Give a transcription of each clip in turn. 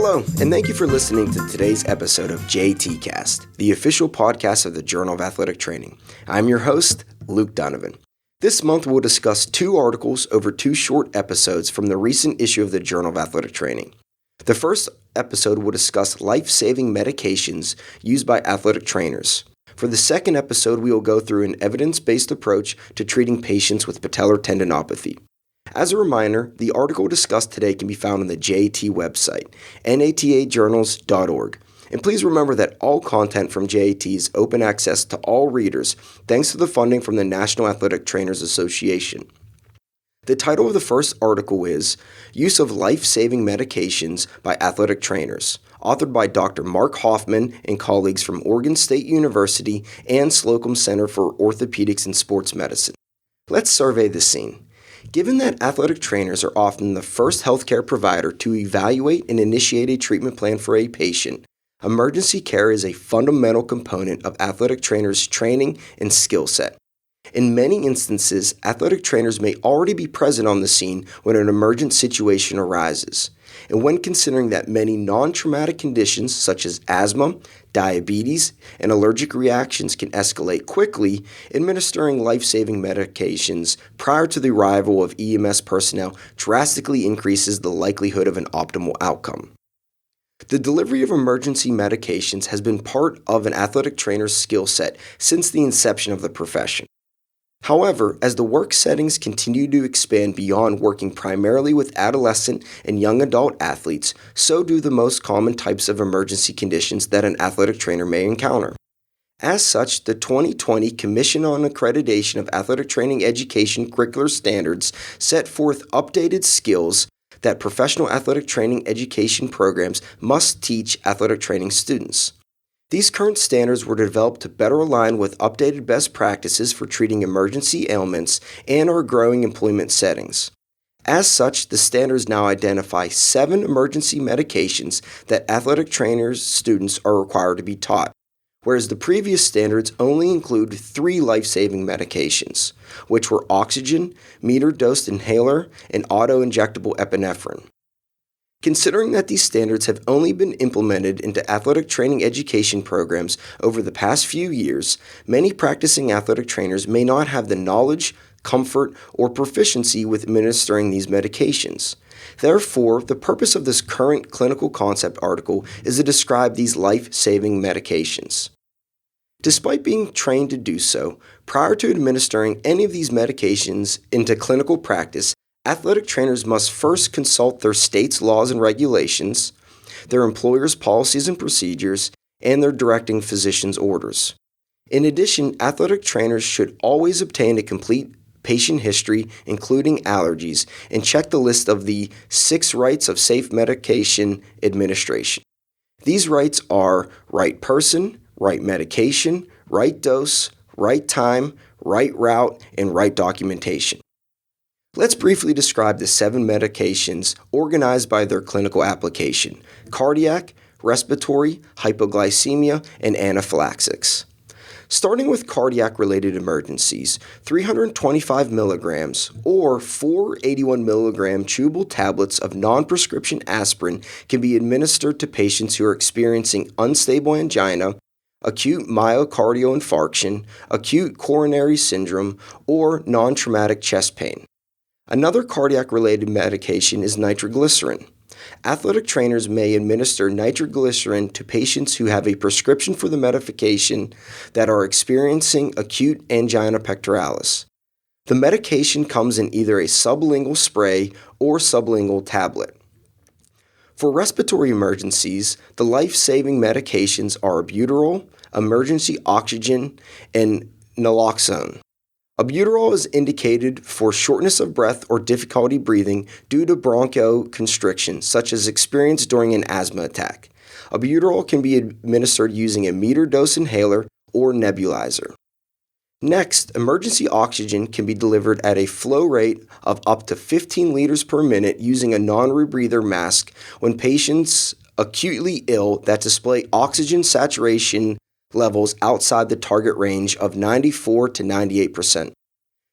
Hello, and thank you for listening to today's episode of JATCast, the official podcast of the Journal of Athletic Training. I'm your host, Luke Donovan. This month we'll discuss 2 articles over 2 short episodes from the recent issue of the Journal of Athletic Training. The first episode will discuss life-saving medications used by athletic trainers. For the second episode, we will go through an evidence-based approach to treating patients with patellar tendinopathy. As a reminder, the article discussed today can be found on the JAT website, natajournals.org. And please remember that all content from JAT is open access to all readers, thanks to the funding from the National Athletic Trainers Association. The title of the first article is Use of Life-Saving Medications by Athletic Trainers, authored by Dr. Mark Hoffman and colleagues from Oregon State University and Slocum Center for Orthopedics and Sports Medicine. Let's survey the scene. Given that athletic trainers are often the first healthcare provider to evaluate and initiate a treatment plan for a patient, emergency care is a fundamental component of athletic trainers' training and skill set. In many instances, athletic trainers may already be present on the scene when an emergent situation arises. And when considering that many non-traumatic conditions such as asthma, diabetes, and allergic reactions can escalate quickly, administering life-saving medications prior to the arrival of EMS personnel drastically increases the likelihood of an optimal outcome. The delivery of emergency medications has been part of an athletic trainer's skill set since the inception of the profession. However, as the work settings continue to expand beyond working primarily with adolescent and young adult athletes, so do the most common types of emergency conditions that an athletic trainer may encounter. As such, the 2020 Commission on Accreditation of Athletic Training Education Curricular Standards set forth updated skills that professional athletic training education programs must teach athletic training students. These current standards were developed to better align with updated best practices for treating emergency ailments and our growing employment settings. As such, the standards now identify 7 emergency medications that athletic trainers' students are required to be taught, whereas the previous standards only include 3 life-saving medications, which were oxygen, meter-dosed inhaler, and auto-injectable epinephrine. Considering that these standards have only been implemented into athletic training education programs over the past few years, many practicing athletic trainers may not have the knowledge, comfort, or proficiency with administering these medications. Therefore, the purpose of this current clinical concept article is to describe these life-saving medications. Despite being trained to do so, prior to administering any of these medications into clinical practice, athletic trainers must first consult their state's laws and regulations, their employer's policies and procedures, and their directing physician's orders. In addition, athletic trainers should always obtain a complete patient history, including allergies, and check the list of the 6 rights of safe medication administration. These rights are right person, right medication, right dose, right time, right route, and right documentation. Let's briefly describe the 7 medications organized by their clinical application: cardiac, respiratory, hypoglycemia, and anaphylaxis. Starting with cardiac-related emergencies, 325 milligrams or 4 81 milligram chewable tablets of non-prescription aspirin can be administered to patients who are experiencing unstable angina, acute myocardial infarction, acute coronary syndrome, or non-traumatic chest pain. Another cardiac-related medication is nitroglycerin. Athletic trainers may administer nitroglycerin to patients who have a prescription for the medication that are experiencing acute angina pectoralis. The medication comes in either a sublingual spray or sublingual tablet. For respiratory emergencies, the life-saving medications are albuterol, emergency oxygen, and naloxone. Albuterol is indicated for shortness of breath or difficulty breathing due to bronchoconstriction, such as experienced during an asthma attack. Albuterol can be administered using a meter-dose inhaler or nebulizer. Next, emergency oxygen can be delivered at a flow rate of up to 15 liters per minute using a non-rebreather mask when patients acutely ill that display oxygen saturation levels outside the target range of 94 to 98%.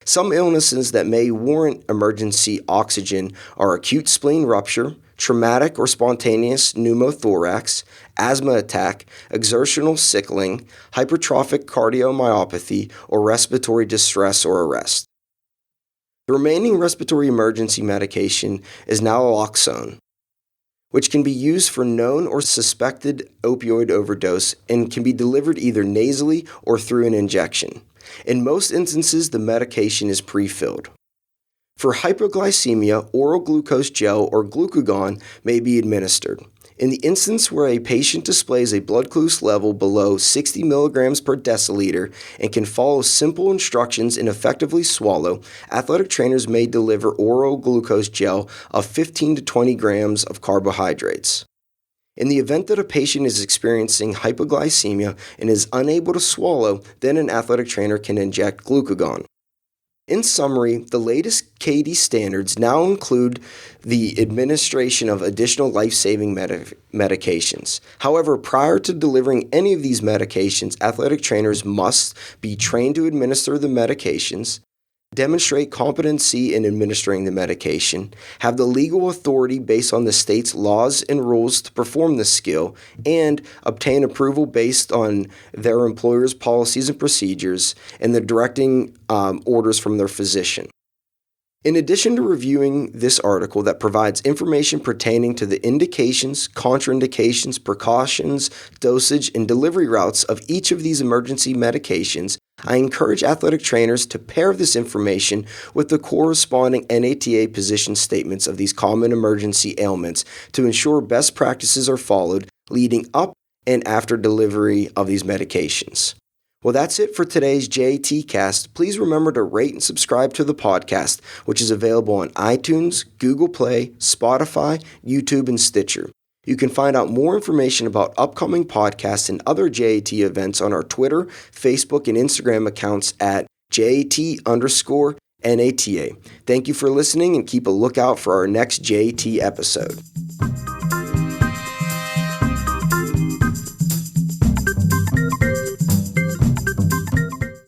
Some illnesses that may warrant emergency oxygen are acute spleen rupture, traumatic or spontaneous pneumothorax, asthma attack, exertional sickling, hypertrophic cardiomyopathy, or respiratory distress or arrest. The remaining respiratory emergency medication is naloxone, which can be used for known or suspected opioid overdose and can be delivered either nasally or through an injection. In most instances, the medication is pre-filled. For hypoglycemia, oral glucose gel or glucagon may be administered. In the instance where a patient displays a blood glucose level below 60 milligrams per deciliter and can follow simple instructions and effectively swallow, athletic trainers may deliver oral glucose gel of 15 to 20 grams of carbohydrates. In the event that a patient is experiencing hypoglycemia and is unable to swallow, then an athletic trainer can inject glucagon. In summary, the latest KD standards now include the administration of additional life-saving medications. However, prior to delivering any of these medications, athletic trainers must be trained to administer the medications, demonstrate competency in administering the medication, have the legal authority based on the state's laws and rules to perform the skill, and obtain approval based on their employer's policies and procedures and the directing orders from their physician. In addition to reviewing this article that provides information pertaining to the indications, contraindications, precautions, dosage, and delivery routes of each of these emergency medications, I encourage athletic trainers to pair this information with the corresponding NATA position statements of these common emergency ailments to ensure best practices are followed leading up and after delivery of these medications. Well, that's it for today's JATCast. Please remember to rate and subscribe to the podcast, which is available on iTunes, Google Play, Spotify, YouTube, and Stitcher. You can find out more information about upcoming podcasts and other JAT events on our Twitter, Facebook, and Instagram accounts at JAT_NATA. Thank you for listening and keep a lookout for our next JAT episode.